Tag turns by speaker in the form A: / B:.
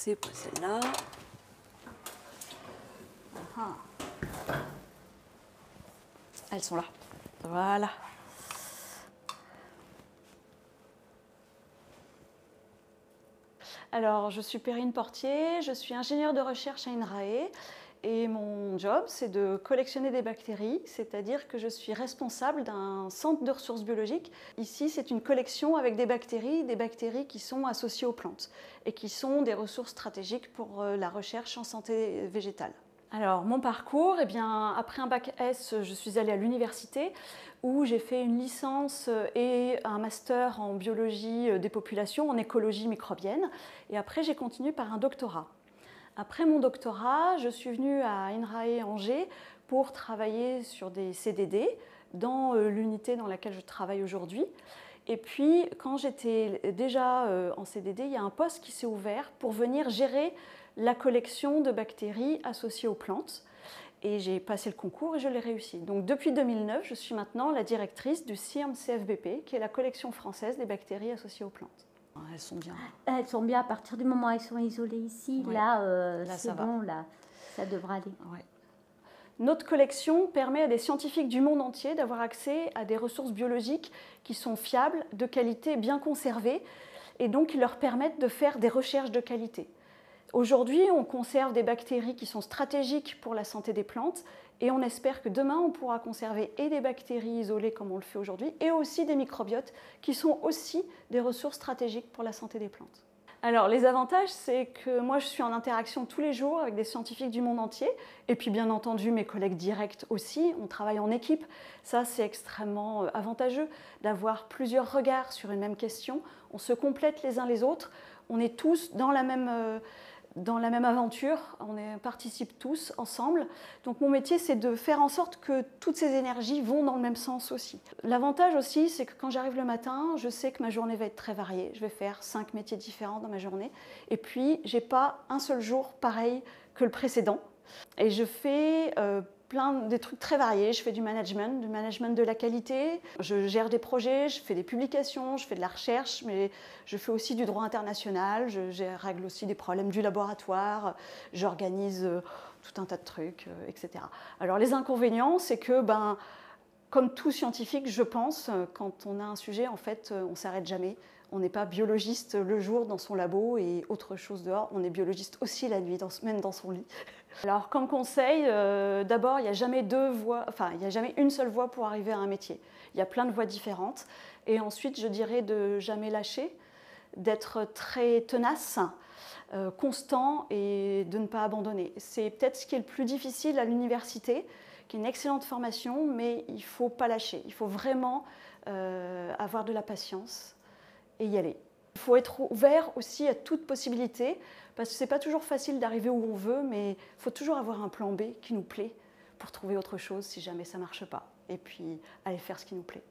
A: C'est pas celle-là. Elles sont là. Voilà. Alors, je suis Perrine Portier, je suis ingénieure de recherche à INRAE et mon job, c'est de collectionner des bactéries, c'est-à-dire que je suis responsable d'un centre de ressources biologiques. Ici, c'est une collection avec des bactéries qui sont associées aux plantes et qui sont des ressources stratégiques pour la recherche en santé végétale. Alors, mon parcours, eh bien, après un bac S, je suis allée à l'université où j'ai fait une licence et un master en biologie des populations, en écologie microbienne. Et après, j'ai continué par un doctorat. Après mon doctorat, je suis venue à INRAE Angers pour travailler sur des CDD dans l'unité dans laquelle je travaille aujourd'hui. Et puis, quand j'étais déjà en CDD, il y a un poste qui s'est ouvert pour venir gérer la collection de bactéries associées aux plantes. Et j'ai passé le concours et je l'ai réussi. Donc depuis 2009, je suis maintenant la directrice du CIRM CFBP, qui est la collection française des bactéries associées aux plantes. Elles sont bien.
B: Elles sont bien à partir du moment où elles sont isolées ici.
A: Ouais.
B: Là,
A: Là,
B: c'est bon, là, ça devrait aller.
A: Ouais. Notre collection permet à des scientifiques du monde entier d'avoir accès à des ressources biologiques qui sont fiables, de qualité, bien conservées, et donc qui leur permettent de faire des recherches de qualité. Aujourd'hui, on conserve des bactéries qui sont stratégiques pour la santé des plantes et on espère que demain, on pourra conserver et des bactéries isolées comme on le fait aujourd'hui et aussi des microbiotes qui sont aussi des ressources stratégiques pour la santé des plantes. Alors, les avantages, c'est que moi, je suis en interaction tous les jours avec des scientifiques du monde entier et puis, bien entendu, mes collègues directs aussi. On travaille en équipe. Ça, c'est extrêmement avantageux d'avoir plusieurs regards sur une même question. On se complète les uns les autres. On est tous dans la même aventure, on participe tous ensemble. Donc mon métier, c'est de faire en sorte que toutes ces énergies vont dans le même sens aussi. L'avantage aussi, c'est que quand j'arrive le matin, je sais que ma journée va être très variée. Je vais faire 5 métiers différents dans ma journée. Et puis, j'ai pas un seul jour pareil que le précédent. Et je fais des trucs très variés. Je fais du management de la qualité. Je gère des projets, je fais des publications, je fais de la recherche, mais je fais aussi du droit international. Je règle aussi des problèmes du laboratoire. J'organise tout un tas de trucs, etc. Alors les inconvénients, c'est que, comme tout scientifique, je pense, quand on a un sujet, en fait, on ne s'arrête jamais. On n'est pas biologiste le jour dans son labo et autre chose dehors. On est biologiste aussi la nuit, même dans son lit. Alors, comme conseil, d'abord, il n'y a jamais il n'y a jamais une seule voie pour arriver à un métier. Il y a plein de voies différentes. Et ensuite, je dirais de jamais lâcher, d'être très tenace, constant et de ne pas abandonner. C'est peut-être ce qui est le plus difficile à l'université, qui est une excellente formation, mais il ne faut pas lâcher. Il faut vraiment avoir de la patience et y aller. Il faut être ouvert aussi à toute possibilité, parce que ce n'est pas toujours facile d'arriver où on veut, mais il faut toujours avoir un plan B qui nous plaît pour trouver autre chose si jamais ça ne marche pas, et puis aller faire ce qui nous plaît.